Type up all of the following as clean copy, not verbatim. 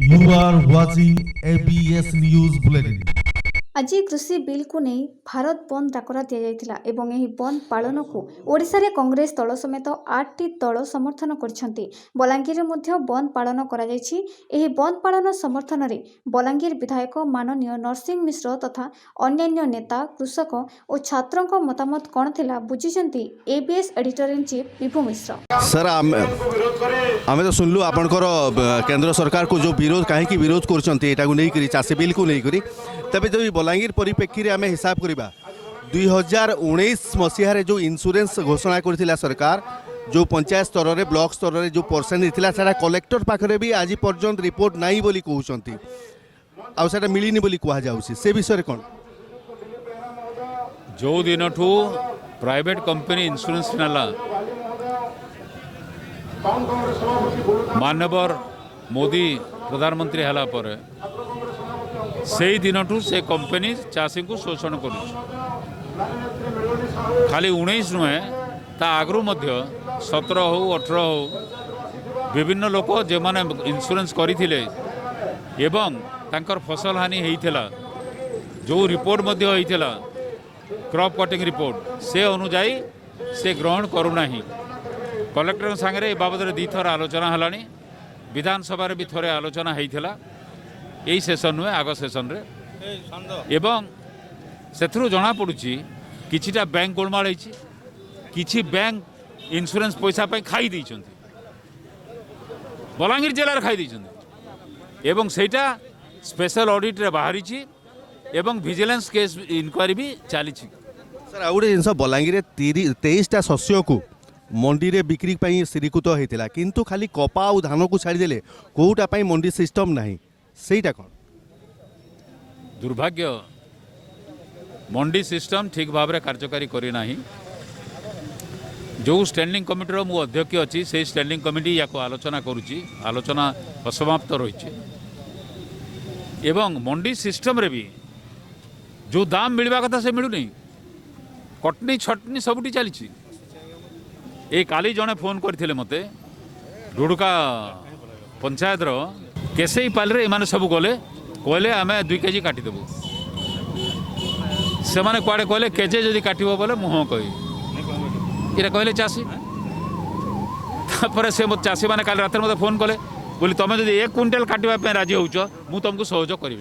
You are watching ABS News Bulletin. आज कृषि bill को नहीं भारत बंद डाकरा दि जाइथिला एवं एही बंद पालन को ओडिशा रे कांग्रेस दल समेत 8टी दल समर्थन करछंती। बलांगीर रे मध्य बंद पालन करा जायछि। एही बंद पालन समर्थन रे बलांगीर विधायक माननीय नरसिंह मिश्र तथा अन्यान्य नेता कृषक और छात्रों को मतामत कौन थिला बुझिछंती ABS editor in chief Vibhu Mishra. Sir आमे तो सुनलु आपनकर केंद्र सरकार को जो विरोध कहीं विरोध कर चाषी बिल को नहीं तबे जो बलांगीर परिप्रेक्षी आम हिसाब करवा 2019 मसीह जो इंश्योरेंस घोषणा करथिला सरकार जो पंचायत स्तर में ब्लॉक स्तर में जो परसेंट था सारा कलेक्टर पाखे भी आज पर्यंत रिपोर्ट नहीं बोली कहते आसा मिलनी बोली कहुच्छी से विषय कौन जो दिन ठू प्राइवेट कंपनी इंश्योरेंस नाला मानवर मोदी प्रधानमंत्री हला पर से दिन ठू से कंपनी चाषी को शोषण कर खाली 19 नुहे ता आगु 17 हो 18 हो विभिन्न लोक जो मैंने इंश्योरेंस करथिले एवं तांकर फसल हानि होइथिला जो रिपोर्ट होइथिला क्रॉप कटिंग रिपोर्ट से अनुजाई से ग्रहण करूना कलेक्टर सांगे ए बाबद दी थर आलोचना हलानी विधानसभा भी थोड़े आलोचना होइथिला यही सेसन नुहे आग सेसन रे एवं सेथरु जना पड़ुची किछिटा बैंक गोलमाल होइछि किछि बैंक इंश्योरेंस पैसा पे खाई देइछन्ति बलांगीर जिले खाई देइछन्ति एवं सेटा स्पेशल ऑडिट रे बाहरिछि एवं विजिलेंस केस इनक्वारी भी चली। सर आउ गोटे जिन बलांगीर 23टा शस्य को मंडी रे बिक्री पई श्रीकृत होइतिला किंतु खाली कपा और धान को छाड़देले कोटा पई मंडी सिस्टम नाही सेटा कोन दुर्भाग्य मंडी सिस्टम ठीक भाव में कार्यकारी करी नाही जो स्टैंडिंग कमिटी रो मु अध्यक्ष अच्छी से स्टैंडिंग कमिटी या आलोचना करुच्ची आलोचना असमाप्त रही एवं मंडी सिस्टम रे भी जो दाम मिलवा कथा से मिलूनी कटनी छटनी सबुटी चली ए काली जड़े फोन करते मते डुडुका पंचायत रो केसई पाल रे एमाने सब गले कहले आम 2 केजी काटिदेबू से माने कुआड़े कहले केजे जदि काटब बोले मुह कही ये कहले चाषी से चाषी मैंने काल रात मत फोन कले बोली तुम जब 1 क्विंटाल काटा राजी होच मु तुमको सहयोग करी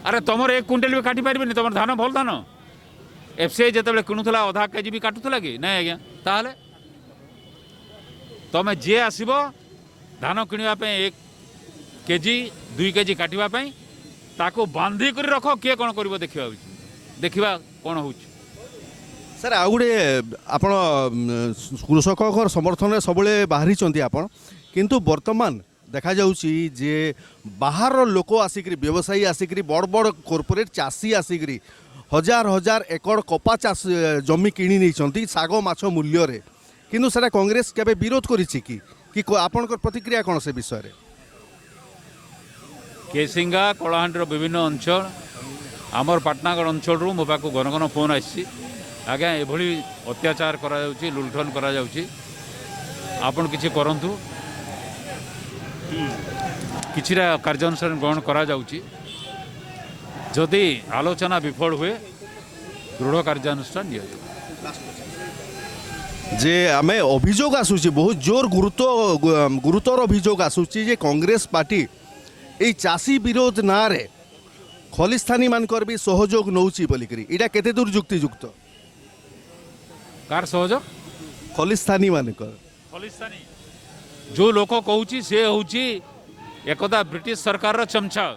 अरे तुम 1 क्विंटाल भी काटी पारे तुम धान भल धान एफसीआई जिते किणुला अधा केजी भी काटुला कि ना आज्ञा ताहले तुम जी आसब धान किणवाई 1 केजी 2 केजी काटापी ताको बांधिक रख किए कौन कर देखा कौन हो। सर आउ गोटे आपण कृषक समर्थन सब बाहरी आपण किंतु वर्तमान देखा जाउची जे बाहर लोक आसिक व्यवसायी आसिक बड़ बड़ कॉर्पोरेट चाषी आसिक हजार हजार एकड़ कपा चाष जमी किणी नहीं साग माछ मूल्य रे किंतु सारा कांग्रेस केबे विरोध करिछि कि आपनकर प्रतिक्रिया कौन से विषय रे केसिंगा कलाहांडीर विभिन्न अंचल आमर पाटनागढ़ अंचल रू मो पाक घन घन फोन आसी आज्ञा एभली अत्याचार करा जाउची लुंठन करा जाउची आपण किछि करंतु किछिरा कार्यानुष्ठान ग्रहण करा जाउची जदि आलोचना विफल हुए दृढ़ कार्यानुष्ठान दिया जे आमे अभियोग आसुची बहुत जोर गुरुतर अभियोग आसुची जे कांग्रेस पार्टी ए चाषी विरोध ना रे खलिस्तानी मानकर भी सहयोग नौची बोलिकरी इटा केते दूर युक्तियुक्त कार सहयोग खलिस्तानी मानकर खलिस्तानी जो लोक कहूची से होची एकदा ब्रिटिश सरकार रा चमचा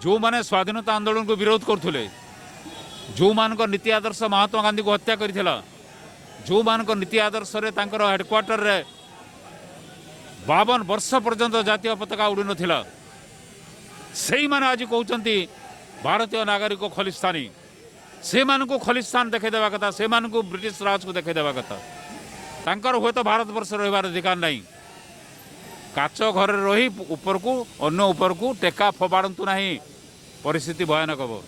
जो माने स्वाधीनता आंदोलन को विरोध करथुले जो मानक नीति आदर्श महात्मा गांधी को हत्या करिथिला जो मानक नीति आदर्श रे तांकर हेडक्वार्टर रे 52 वर्ष पर्यंत जातीय पताका उड़ी नथिला सेही माने आज कहउचंती भारतीय नागरिक खलिस्तानी से मानकु खलिस्तान देखे देवा कथा से मानकु ब्रिटिश राज को देखे देवा कथा तांकर हुए तो भारत वर्ष रहिबार अधिकार नहीं काच घर रही ऊपर को अन्य ऊपर को टेका फोपाड़ू ना परिस्थिति भयानक हम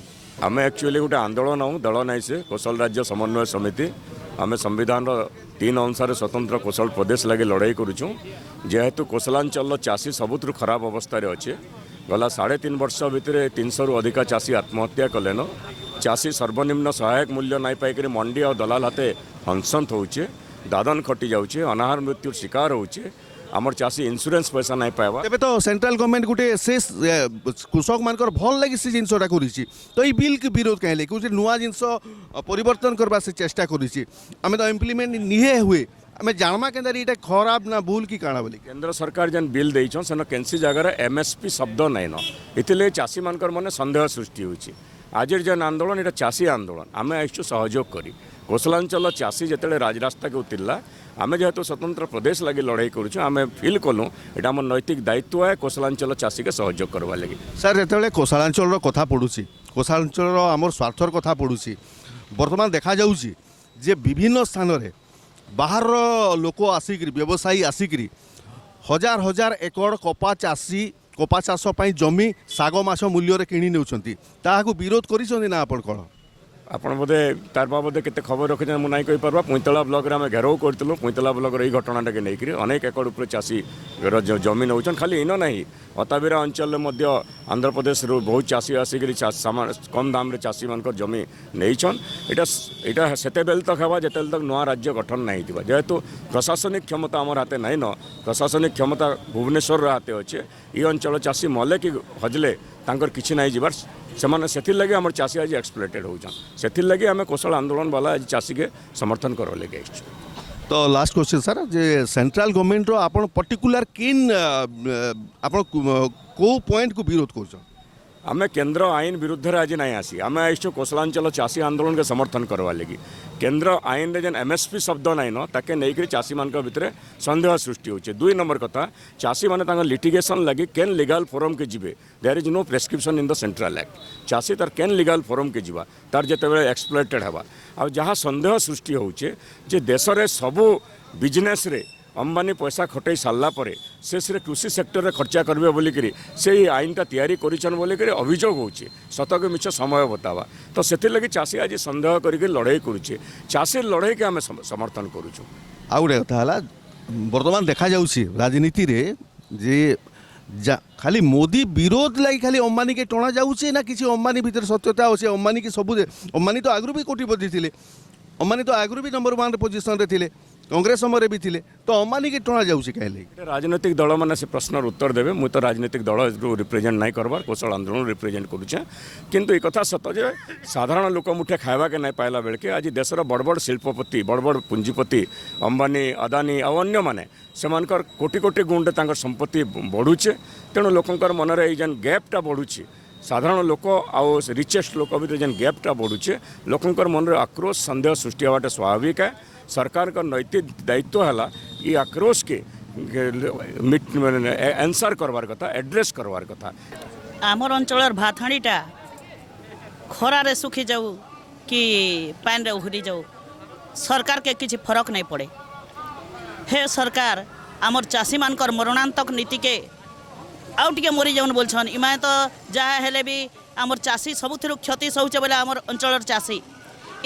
आम एक्चुअली गोटे आंदोलन हूँ दल नहीं से कौशल राज्य समन्वय समिति आम संविधान 3 अनुसार स्वतंत्र कोशल प्रदेश लगे लड़ाई करुचुँ जेहेतु कोशलांचल चाषी सबुठ खराब अवस्था अच्छे गला 3.5 वर्ष भितर 300 रु अधिका चाषी आत्महत्या कलेन चाषी सर्वनिम्न सहायक मूल्य नहीं पाई मंडी और दलाल हाथे हंसंत होचे दादन खटी जाऊे अनाहार मृत्यु शिकार होचे आमर चाषी इंश्योरेंस पैसा नहीं पाइबा तेबे तो सेंट्रल गवर्नमेंट गुटे से कृषक मानकर भल लगी से जिनसटा करिछि तो ई बिल के विरोध कहले कि नुआ जिनस परिवर्तन करबा से चेष्टा करिछि आमे तो इम्प्लीमेंट निहे हुए आमे जानमा केंदर इटा खराब ना भूल की काणा बोली केंद्र सरकार जेन बिल देइछन सेन केनसी जगह एमएसपी शब्द नहीं न इतिले चाषी मानकर मने संदेह सृष्टि होछि आज जेन आंदोलन एटा चाषी आंदोलन आमे आइछु सहयोग करी कोशलांचल चाषी जिते राजरास्ता के उतरला आमे जेहेतु स्वतंत्र प्रदेश लगे लड़ाई करूँ आमे फिल कलु एटा आम नैतिक दायित्व है कोशलांचल चाषी के सहयोग करवा लगी सर जो कोशलांचल कथा पड़ुछि कोशलांचल आमर स्वार्थर कथा पड़ुछि बर्तमान देखा जाउछि जे विभिन्न स्थान रे बाहर लोक आसिक व्यवसायी आसिक हजार हजार एकड़ कपा चाषी कपा चाष जमी साग माछ मूल्य किणी नेउछंती ताहाकू विरोध करिसंती ना आपण कोन आपण बोधे तार बाबदे केते खबर रखिछन मु नाइ कहि परबा पुइतला ब्लॉक रे हम घेराव करतिलु पुइतला ब्लॉक रे घटनाटा के नेकरी अनेक एकड़ ऊपर चाषी जमी नौछन खाली इन नहीं अताबिरा अंचल मध्य आंध्र प्रदेश रो बहुत चाषी आसिक कम दाम रे चाषी मानकर जमी नहींछन एटा सेते बेल तक हवा जेतेल तक नया राज्य गठन नहीं थिबा जेहेतु प्रशासनिक क्षमता आमर हाथे नहीं न प्रशासनिक क्षमता भुवनेश्वर हाथे अच्छे ये अंचल चाषी मले कि हजले तांकर किछि नहीं जीवार सेमाने सेथिर लगे आमर चाषी आज एक्सप्लोइटेड होउछन सेथिर लगे आमे कोशल आंदोलन वाला आज चाषी के समर्थन करवा लगे आइछु तो लास्ट क्वेश्चन सर जे सेंट्रल गवर्नमेंट रो आपण पर्टिकुलर किन आपण को पॉइंट को विरोध करछन आमे केंद्र आईन विरुद्ध आज नहीं आसी आम आइछु कोशलांचल चाषी आंदोलन के समर्थन करवा लगी केंद्र आईन रे जेन एमएसपी शब्द नहीं न ताके नहीं चाषी मान भितर संदेह सृष्टि होचे 2 नंबर कथा चाषी माने लिटिगेशन लगी केन लीगल फोरम के जीवे there is no prescription in the central act चाषी तार केन लीगल फोरम के जीवा तार जेते एक्सप्लॉइटेड हवा आ जहाँ संदेह सृष्टि होचे जे देश रे सबु बिजनेस रे अंबानी पैसा खटई सारा पर से कृषि सेक्टर रे खर्चा करबे बोलिकी से आईनटा तैयारी करिछन बोलिकी अभियोग होचे सतक मिछ समय बतावा तो से लगी चाषी आज संदेह करके लड़ाई करुचे चाषी लड़ाई के आम समर्थन करुचु आ गोटे कथा है बर्तमान देखा जाउछि राजनीति रे जे खाली मोदी विरोध लगी खाली अंबानी के टणा जाउछि ना किसी अंबानी भीतर सत्यता अच्छे अंबानी की सब अंबानी तो आगु भी कोटिपति थिले अंबानी तो आगु भी नंबर 1 पोजिशन रे थिले कांग्रेस समय भी थिले तो अंबानी के टणा जाउछि कहले राजनीतिक दल मैंने से प्रश्न उत्तर देवे मुझे तो राजनीतिक दल रिप्रेजेंट नहीं करबार कोशल आंदोलन रिप्रेजेंट करुचे किंतु एक कथा सत जे साधारण लोक मुठे खावा के नहीं पाइला बेल के आज देशर बड़ बड़ शिल्पपति बड़ बड़ पूंजीपति अंबानी अदानी आ अन्य माने सेमानकर कोटि कोटि गुण तांकर संपत्ति बढ़ुचे तेणु लोकंकर मनरे जेन गैपटा बढ़ुची साधारण लोक आउ रिचेस्ट लोक भीतर जेन गैपटा बढ़ुचे लोकंकर मनरे आक्रोश संदेह सृष्टि होवाटा स्वाभाविक है सरकार का नैतिक दायित्व है ये आक्रोश के आंसर करवार कथा एड्रेस करवार कथा आमर अंचल भातहाणीटा खरारे सुखी जाऊ कि पान रे उहरी जाऊ सरकार के किसी फरक नहीं पड़े हे सरकार आमर चाषी मानकर मरणांतक नीति के आउ टिके मरी जाऊन बोलछन इमा तो जहाँ हेले भी आमर चाषी सबुथिरु क्षति सहुचे बोले आमर अंचल चाषी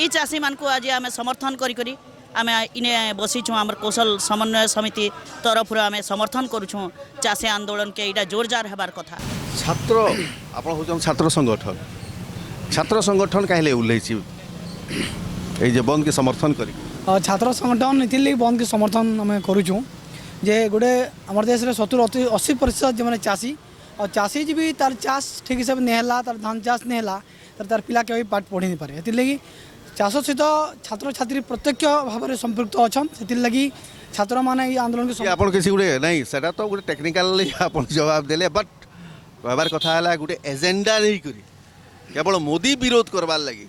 ई चाषी मान को आज आम समर्थन करी आम इने बसीछू आमर कौशल समन्वय समिति तरफ आम समर्थन करुछूँ चाषी आंदोलन के इटा जोरजार हेबार कथा छात्र आप छात्र संगठन कहले उल्लेखी ये बंद के समर्थन करी छात्र संगठन इतिल बंद के समर्थन आम करुचु जे गोटे आम देश में 70-80% जो मैंने चाषी और चाषी जी भी तार चाष ठीक हिसाब से नहीं तार धान चाष नहीं तार पिला के पाठ पढ़ी नहीं पारे लगी चाष सहित छात्र छात्री प्रत्यक्ष भाव में संपृक्त अच्छा से छात्र मैंने आंदोलन के आप किसी गोटे नहीं सेटा तो गोटे टेक्निकाली आप जवाब देले बट कहबार कथा है गोटे एजेंडा नहीं करी केवल मोदी विरोध करवार लगी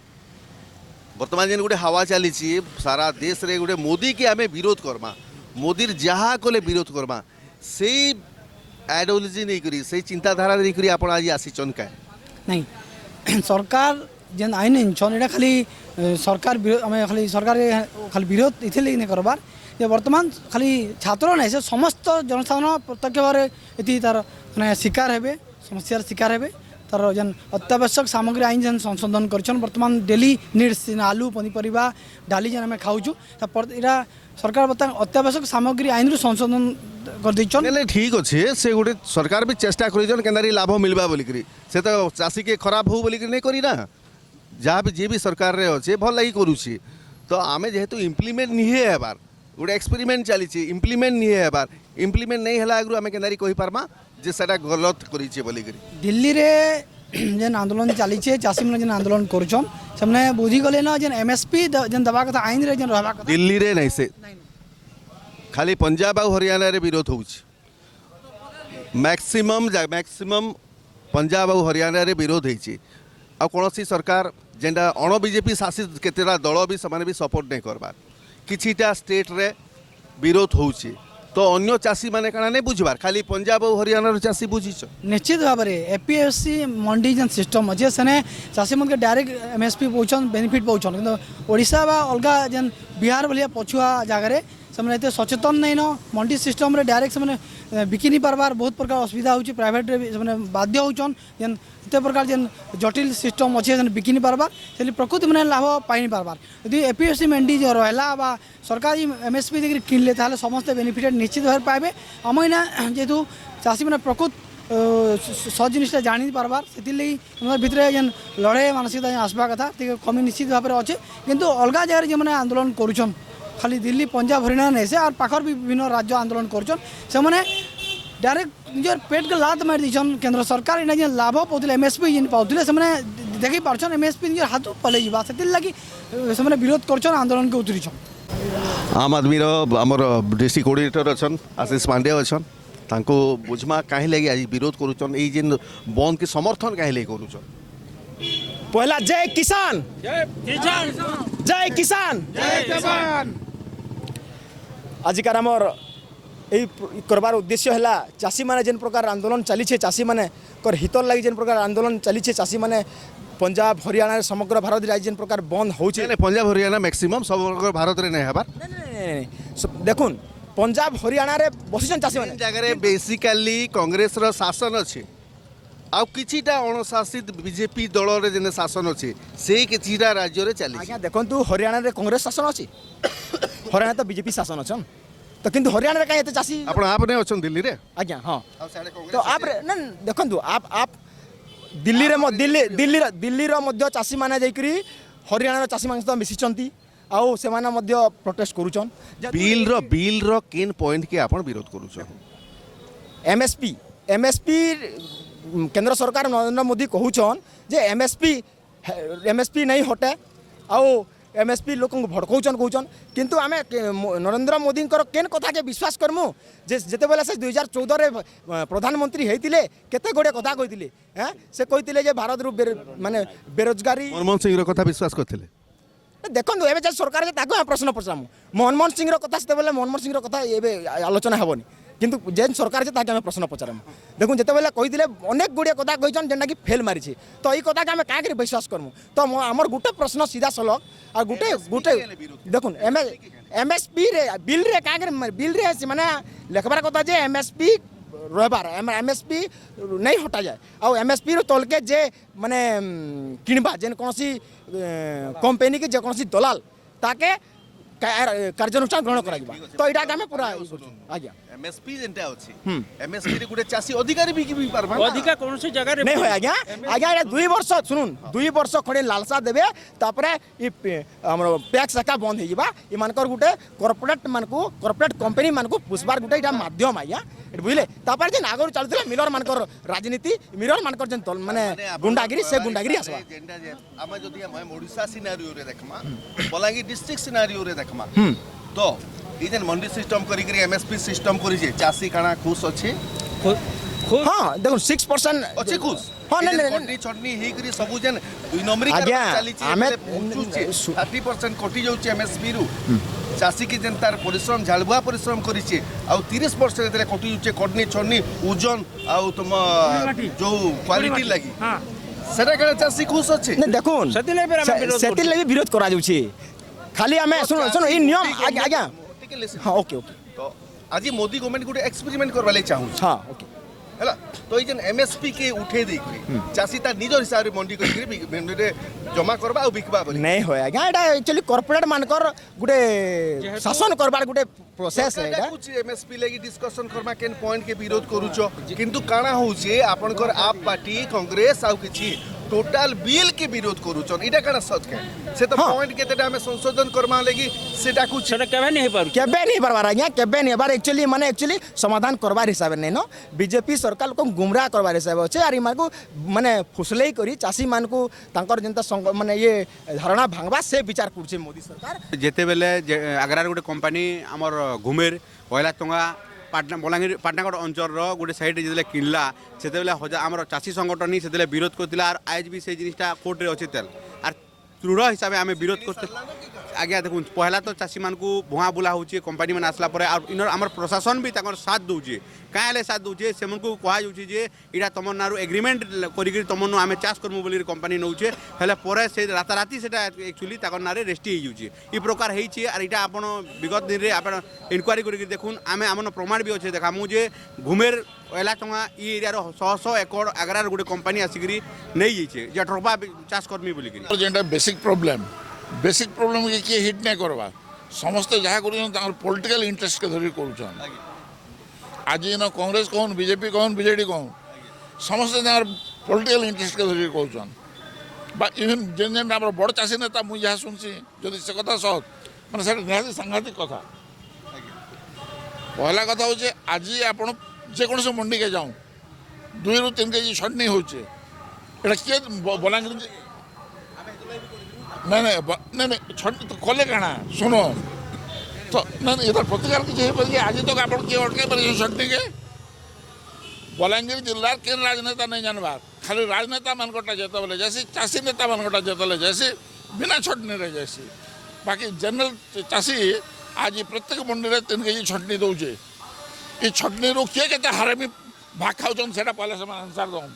बर्तमान जेन गोटे हवा चली सारा देश रे गोटे मोदी के आम विरोध करमा मोदी जहाँ कले विरोध करमा से आइडियोलॉजी नहीं करी से चिंताधारा नहीं करी आप आज आसीचन का नहीं सरकार जेन आईन इनछन एटा खाली सरकार आम खाली सरकार खाली विरोध इथे नहीं करबार जे वर्तमान खाली छात्र नहीं से समस्त जनसाधारण प्रत्यक्ष भाव ये तार मैंने शिकार हे समस्यार शिकार हे तार जेन अत्यावश्यक सामग्री आईन जेन संशोधन करछन वर्तमान डेली नीड्स आलू पनीपरिया डाली जेन आम खाऊँ इरा सरकार बता अत्यावश्यक सामग्री आईन रु संशोधन कर दैछन नहीं ठीक अच्छे से गोटे सरकार भी चेष्टा कर केनारी लाभ मिलवा बोलिकी से तो चाषी के खराब हो बोलिकी नहीं करी ना जहाँ भी जी भी सरकार रे अच्छे भल लगी करुँची तो आम जेहेतु इम्प्लीमेंट नहीं हेबार गोटे एक्सपेरिमेंट चली इम्प्लीमेंट नहीं हेबार इम्प्लीमेंट नहीं है आगु आम केनारी कही पार्मा जे सेटा गलत करी बोलिकी दिल्ली रे जेन आंदोलन चली चाषी मैंने जेन आंदोलन करुछन से बुझी गले ना जेन एमएसपी जेन दबा कथा आईन रे जेन रहबा कथा दिल्ली रे नहीं से खाली पंजाब और हरियाणा रे विरोध हो मैक्सिमम पंजाब और हरियाणा रे विरोध होती आ कौन सरकार जेनटा अण बीजेपी शासित केतेटा दल भी से भी सपोर्ट नहीं करबार किछिटा स्टेट रे विरोध होउछि तो अन्य चाषी माने काना नहीं बुझबार खाली पंजाब और हरियाणा रो चाषी बुझिछ निश्चित भाव में एपीएससी मंडी जेन सिस्टम अच्छे से चाषी मन के डायरेक्ट एमएसपी पहुँचन बेनिफिट पहुँचन कि ओडिशा बा अलगा जेन बिहार भलिया पछुआ जगह से सचेतन नहीं न मंडी सिस्टम रे डायरेक्ट से बिकी नहीं पार्बार बहुत प्रकार असुविधा होची प्राइवेट रे से बाध्य होचन जेन इतने प्रकार जेन जटिल सिस्टम अच्छे जेन बिकी नहीं पार्बार से प्रकृति मैंने लाभ पाई नहीं पार्बार यदि एपीएससी मंडी जो रहा बा सरकार एमएसपी देखिए किनले ताले समस्त बेनिफिट निश्चित भाव पाइबे आम इना जेहेतु चाषी मैंने प्रकृत सब जिनटा जानी पार्बार से भितर जेन लड़े मानसिकता आसवा कथा कमी निश्चित भाव में अच्छे किंतु अलग जगह जो मैंने आंदोलन करुछन खाली दिल्ली पंजाब हरियाणा नहीं से और पाखर भी विभिन्न राज्य आंदोलन करुछन से मैंने डायरेक्ट निजर पेट के लात मार दीछन केंद्र सरकार इना जेन लाभ पाउथिले एमएसपी जेन पाउथिले से मैंने देखी पारछन एमएसपी निजर हाथ पलै जिबा सेतिल लागि से मैंने विरोध करछन आंदोलन के उतरिछन आम आदमी आमर डिस्ट्रिक्ट कोऑर्डिनेटर अच्छन आशीष पांडे अच्छन तांको बुझमा काहे लगी आज विरोध करुछन ए जेन बंद के समर्थन काहे लगी करुछन पहला जय किसान जय किसान जय जवान आजिकार आमर यही करबार उद्देश्य है चाषी माने जेन प्रकार आंदोलन चली चाषी माने कर हितर लगी जेन प्रकार आंदोलन चली चाषी माने पंजाब हरियाणा समग्र भारत राज्य जेन प्रकार बंद होउछे पंजाब हरियाणा मैक्सिमम समग्र भारत रे नहीं हबार देखुन पंजाब हरियाणा रे बसिछन चाषी माने जगह बेसिकली कांग्रेस रो शासन अच्छे आउ किछिटा अणशासित बीजेपी दल रे जेने शासन अच्छे से किछिटा राज्य रे चली आज्ञा देखंतु हरियाणा रे कांग्रेस शासन अछि हरियाणा तो बीजेपी शासन अछन तो किंतु हरियाणा रे काहे एते चाषी आपण आप ने अछन दिल्ली रे आज्ञा हां तो आप न देखंतु आप दिल्ली रे दिल्ली रो मध्य चाषी माने जाईकरी हरियाणा रो चाषी माने तो मिसिचंती आउ से माने मध्य प्रोटेस्ट करूछन बिल रो केन पॉइंट के आपण विरोध करूछन एमएसपी केंद्र सरकार नरेंद्र मोदी कहूछन जे एमएसपी नहीं हटे आउ एमएसपी लोक भड़काउछन कहूछन किंतु आमे नरेंद्र मोदी केन कथा के विश्वास करमु जे जेते बेला से 2014 रे प्रधानमंत्री हेतिले केते गोडे कथा कहितिले हैं से कहितिले जे भारत रु माने बेरोजगारी मनमोहन सिंह रो कथा विश्वास करथिले देखंतु एबे सरकार जे ताको प्रश्न पचामु मनमोहन सिंह रो कथा से बेला मनमोहन सिंह रो कथा एबे आलोचना हेबोनी किंतु जेन सरकार जे ताके प्रश्न पचारम देखुन जेते बेला कहिदिले अनेक गुड़िया कथा कहिछन जेनटा कि फेल मारिछि तो ई कथा के हम काहे विश्वास करमु तो हमर गुटे प्रश्न सीधा सलक आ गुटे देखुन एमएसपी रे बिल रे काहे बिल रे माने लेखबार कथा जे एमएसपी रहबार एमएसपी नहीं हटा जाए आ एमएसपी रो तलके जे माने किनबा जेन कोनसी कंपनी के जे कोनसी दलाल ताके कार्यानुष्ठान ग्रहण करा तो इटा हमें पूरा आज्ञा एमएसपी जेंटा अछि एमएसपी रे गुटे चासी अधिकारी भी पारबा अधिकार कोन से जगह रे नहीं होय आज्ञा आज्ञा 2 वर्ष सुनुन 2 वर्ष खडे लालसा देबे तापरे ई हमर पैक्स एका बंद हे जिबा ई मानकर गुटे कॉर्पोरेट कंपनी मानको पुष्बार गुटे इटा माध्यम आज्ञा बुझले तापर जे नागर चलथिला मिलर मानकर राजनीति मिलर मानकर जे माने गुंडागिरी से गुंडागिरी आसबा जेंटा जे हम जदी हम ओडिसा सिनारियो रे देखमा बलांगीर डिस्ट्रिक्ट सिनारियो रे देखमा तो ई जेन मंडी सिस्टम करी करी एमएसपी सिस्टम करी जे चासी काना खुश अछि हां देखो 6% अछि खुश हां नहीं कटनी चटनी हे करी सबु जेन 2 नंबरी कर चली छी हमें 30% कटि जाउ छी एमएसपी रु चासी की जेन तार परिश्रम झालबुआ परिश्रम करी छी आ 30% एतले कटि जाउ छी कटनी चटनी ओजन आ तुम जो क्वालिटी लागी हां सेटा करा चासी खुश अछि नहीं देखुन सेतिले भी विरोध करा जाउ छी खाली हमें सुनो ई नियम आज्ञा ठीक है हां ओके तो आज मोदी गवर्नमेंट गुटे एक्सपेरिमेंट करवा ले चाहू हां ओके है तो ये एमएसपी के उठे दे चाषी ता निज हिसाब रे मंडी कर जमा करबा और बिकबा बोली नहीं होय आज्ञा एटा एक्चुअली कॉर्पोरेट मानकर गुटे शासन करबार गुटे प्रोसेस है एटा कुछ एमएसपी लेगी डिस्कशन करमा केन पॉइंट के विरोध करूचो किंतु काना होचे आपनकर आप पार्टी कांग्रेस आउ किछि टोटल बिल के विरोध करूचन इटा काना सच के से तो पॉइंट केतेटा हमें संशोधन करमा लेगी सेटा कुछ সেটা কেবে नहीं पार केबे नहीं परबार आज्ञा केबे नहीं बार एक्चुअली माने एक्चुअली समाधान करबार हिसाब नहीं नो बीजेपी सरकार को गुमराह करबार हिसाब अच्छे आर इमान को माने फुसलेई करी चाषी मान को तांकर जनता माने ये धारणा भांगबा से विचार करछे मोदी सरकार जेते बेले आगरार गोटे कंपनी आमर घुमेर पहला टंगा पाटना बलांगीर पाटनागढ़ अंचल गोटे साइड जो किनला से आम चाषी संगठन ही से विरोध करता और आज भी से जिनटा कोर्टे अच्छे तेल आर दृढ़ हिसाब से आम विरोध कर आज्ञा देखुन पहला तो चाषी मान को भुआ बुला होची कंपनी मैंने आसला पर इनर आम प्रशासन भी साथ दूचे क्या साथ दूचे से कहुचे जे इटा तुम ना एग्रीमेंट कर तुम आम चाष करमु बोली कंपनी नौचे हेल्ले पर से राताराति से एक्चुअली ना रेस्टी हो प्रकार होती और यहाँ आप विगत दिन में आप इनक्वारी कर देखुन आम आम प्रमाण भी अच्छे देखामु जे घुमेर पहला टंगा ये एरिया 100 एकड़ आगरार गोटे कंपनी आसिक नहीं जाइए जे ट्रोपा चाष करमी बोलिक जेनटा बेसिक प्रोब्लेम के किए हिट नहीं करवा समस्ते जहाँ कर पॉलिटिकल इंटरेस्ट के धरिक कर आज इन कांग्रेस कहून बीजेपी कहून बीजेडी कहून समस्ते पॉलिटिकल इंटरेस्ट के धरिक कर इवन जेन जेन बड़ चाषी नेता मुझे जहाँ शुणी जदि से कथा सत मैंने निहाती सांघातिक कथा पहला कथा हूँ आज आप जेकोसी मंडी के जाऊँ 2 ରୁ 3 केजी छटनी होचे किए बलांगीर नहीं नहीं नहीं छटनी तो कले काना सुनो तो नहीं इधर प्रतिकार किसी आज तक आप किए अटके पारे छटनी के बलांगीर जिलार केन राजनेता नहीं जानबार खाली राजनेता मानकटा जेत बोले जैसे चाषी नेता मानकटा जेतले जैसे बिना छटनी रे जैसे बाकी जनरल चाषी आज प्रत्येक मंडी में 3 केजी छटनी दौचे ये छटनी रू किए के हारेमी भाग खाऊन से पहले से आंसर दौन